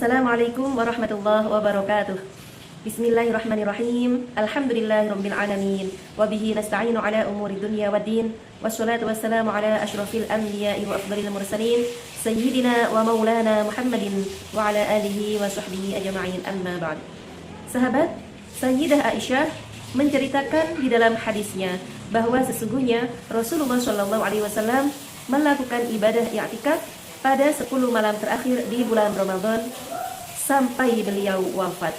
Assalamualaikum warahmatullahi wabarakatuh. Bismillahirrahmanirrahim. Alhamdulillahirabbil alamin. Wa bihi nasta'inu ala umuri dunya waddin. Wassalatu wassalamu ala asyrafil anbiya'i wa afdhalil mursalin sayyidina wa maulana Muhammadin wa ala alihi wa sahbihi ajma'in. Amma ba'd. Sahabat, Sayyidah Aisyah menceritakan di dalam hadisnya bahwa sesungguhnya Rasulullah SAW melakukan ibadah i'tikaf pada 10 malam terakhir di bulan Ramadan sampai beliau wafat.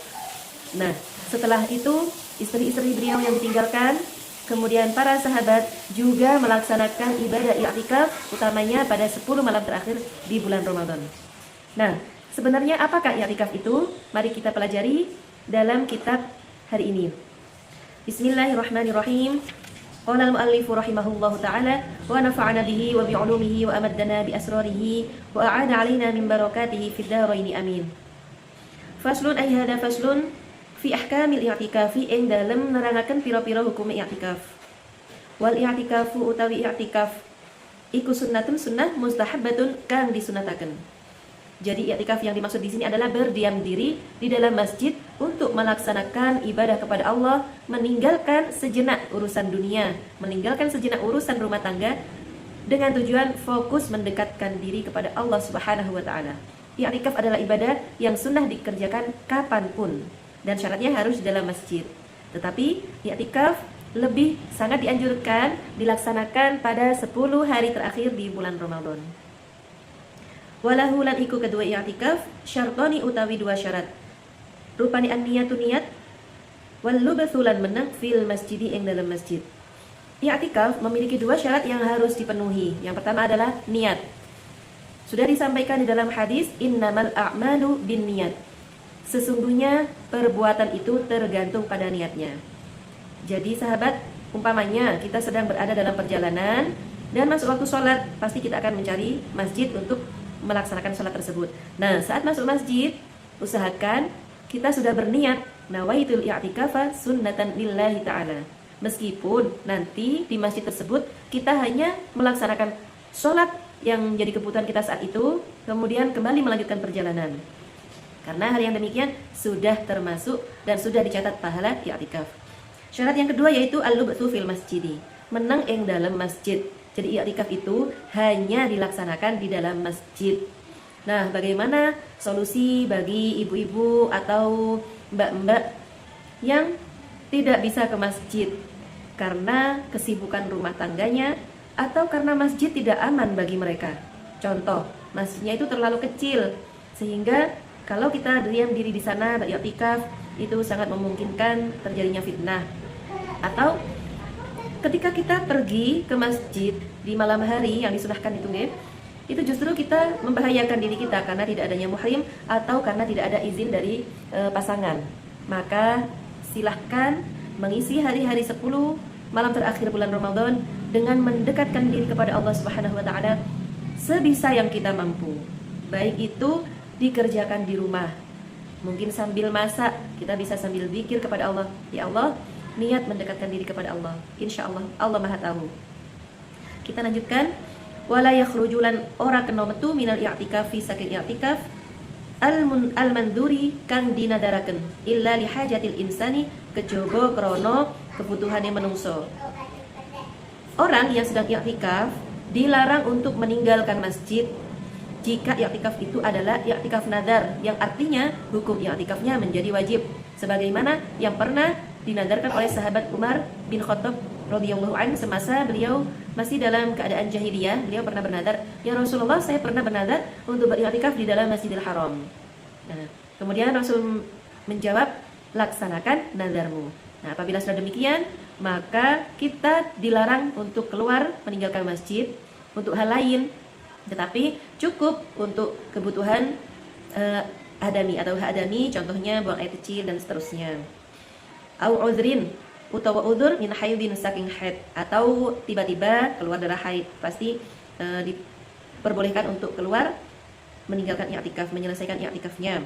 Nah, setelah itu istri-istri beliau yang ditinggalkan, kemudian para sahabat juga melaksanakan ibadah i'tikaf utamanya pada 10 malam terakhir di bulan Ramadan. Nah, sebenarnya apakah i'tikaf itu? Mari kita pelajari dalam kitab hari ini. Bismillahirrahmanirrahim. Qala al-muallifu rahimahullahu ta'ala wa nafa'ana bihi wa bi'ulumihi wa amaddana bi asrarihi wa a'ada 'alaina min barakatihi fid dharain amin. Faslun ay hada faslun fi ahkamil i'tikafi ing dalem nerangaken pira-pira hukum i'tikaf. Wal i'tikafu utawi i'tikaf iku sunnatun sunnah mustahabbatun kang disunataken. Jadi i'tikaf yang dimaksud di sini adalah berdiam diri di dalam masjid untuk melaksanakan ibadah kepada Allah, meninggalkan sejenak urusan dunia, meninggalkan sejenak urusan rumah tangga dengan tujuan fokus mendekatkan diri kepada Allah Subhanahu wa taala. I'tikaf adalah ibadah yang sunnah dikerjakan kapanpun dan syaratnya harus di dalam masjid. Tetapi i'tikaf lebih sangat dianjurkan dilaksanakan pada 10 hari terakhir di bulan Ramadan. Walahu lan iku kedua i'tikaf syartani utawi dua syarat. Rupani an-niyatu niat wal lubthu lan menang fil masjidi ing dalam masjid. I'tikaf memiliki dua syarat yang harus dipenuhi. Yang pertama adalah niat. Sudah disampaikan di dalam hadis innamal a'malu binniyat. Sesungguhnya perbuatan itu tergantung pada niatnya. Jadi sahabat, umpamanya kita sedang berada dalam perjalanan dan masuk waktu sholat, pasti kita akan mencari masjid untuk melaksanakan sholat tersebut. Nah, saat masuk masjid, usahakan kita sudah berniat nawaitul i'tikafa sunnatan lillahi ta'ala. Meskipun nanti di masjid tersebut kita hanya melaksanakan sholat yang menjadi kebutuhan kita saat itu, kemudian kembali melanjutkan perjalanan. Karena hal yang demikian sudah termasuk dan sudah dicatat pahala i'tikaf. Syarat yang kedua yaitu al-lubthu fil masjidi, menang ing dalam masjid. Jadi i'tikaf itu hanya dilaksanakan di dalam masjid. Nah, bagaimana solusi bagi ibu-ibu atau mbak-mbak yang tidak bisa ke masjid karena kesibukan rumah tangganya atau karena masjid tidak aman bagi mereka? Contoh, masjidnya itu terlalu kecil sehingga kalau kita diam diri di sana i'tikaf itu sangat memungkinkan terjadinya fitnah. Atau ketika kita pergi ke masjid di malam hari yang disunahkan itu justru kita membahayakan diri kita karena tidak adanya muhrim atau karena tidak ada izin dari pasangan. Maka silahkan mengisi hari-hari 10 malam terakhir bulan Ramadan dengan mendekatkan diri kepada Allah Subhanahu wa taala sebisa yang kita mampu. Baik itu dikerjakan di rumah. Mungkin sambil masak, kita bisa sambil zikir kepada Allah. Ya Allah, niat mendekatkan diri kepada Allah. Insya Allah, Allah Maha Tahu. Kita lanjutkan. Wala yakhrujulan ora kena metu minal i'tikafi saking i'tikaf al-manduri kang dinadaraken illa li hajatil insani kejaba krana kebutuhane manungsa. Orang yang sedang i'tikaf dilarang untuk meninggalkan masjid jika i'tikaf itu adalah i'tikaf nadar, yang artinya hukum i'tikafnya menjadi wajib sebagaimana yang pernah dinadarkan oleh sahabat Umar bin Khattab radhiyallahu anhu semasa beliau masih dalam keadaan jahiliyah. Beliau pernah bernadar, "Ya Rasulullah, saya pernah bernadar untuk beriktikaf di dalam Masjidil Haram." Nah, kemudian Rasul menjawab, "Laksanakan nadarmu." Nah, apabila sudah demikian, maka kita dilarang untuk keluar meninggalkan masjid untuk hal lain, tetapi cukup untuk kebutuhan adami atau hadami, contohnya buang air kecil dan seterusnya. Au udhrin utawa udhur min haidin saking haid, atau tiba-tiba keluar darah haid, pasti diperbolehkan untuk keluar meninggalkan i'tikaf, menyelesaikan i'tikafnya.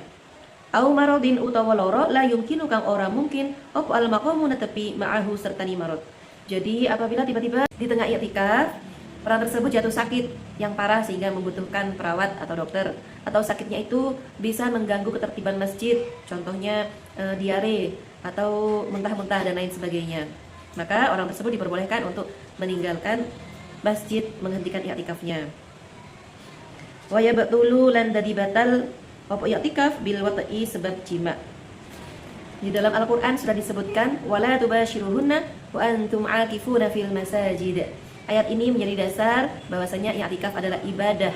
Au maradin utawa loro la yumkinu kang ora mungkin op al maqamu netepi ma'ahu serta ni marad. Jadi apabila tiba-tiba di tengah i'tikaf orang tersebut jatuh sakit yang parah sehingga membutuhkan perawat atau dokter, atau sakitnya itu bisa mengganggu ketertiban masjid, contohnya diare atau muntah-muntah dan lain sebagainya, maka orang tersebut diperbolehkan untuk meninggalkan masjid, menghentikan i'tikafnya. Wa yabtulu lan dadi batal apa i'tikaf bil wata'i sebab jima. Di dalam Al-Qur'an sudah disebutkan wala tubashiruhunna wa antum 'akifuna fil masajid. Ayat ini menjadi dasar bahwasanya i'tikaf adalah ibadah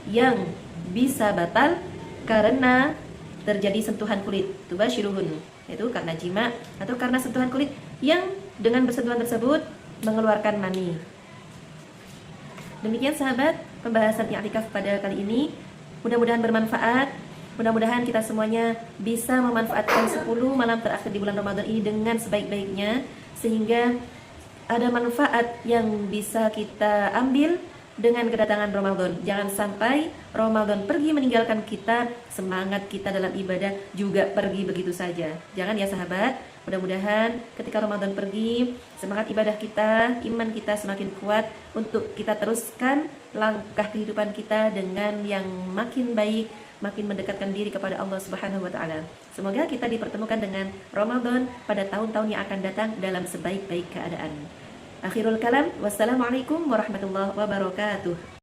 yang bisa batal karena terjadi sentuhan kulit, tubashiruhun, itu karena jima atau karena sentuhan kulit yang dengan bersentuhan tersebut mengeluarkan mani. Demikian sahabat, pembahasan i'tikaf pada kali ini. Mudah-mudahan bermanfaat. Mudah-mudahan kita semuanya bisa memanfaatkan 10 malam terakhir di bulan Ramadan ini dengan sebaik-baiknya, sehingga ada manfaat yang bisa kita ambil dengan kedatangan Ramadan. Jangan sampai Ramadan pergi meninggalkan kita, semangat kita dalam ibadah juga pergi begitu saja. Jangan ya sahabat. Mudah-mudahan ketika Ramadan pergi, semangat ibadah kita, iman kita semakin kuat untuk kita teruskan langkah kehidupan kita dengan yang makin baik, makin mendekatkan diri kepada Allah Subhanahu wa taala. Semoga kita dipertemukan dengan Ramadan pada tahun-tahun yang akan datang dalam sebaik-baik keadaan. Akhirul kalam, wassalamualaikum warahmatullahi wabarakatuh.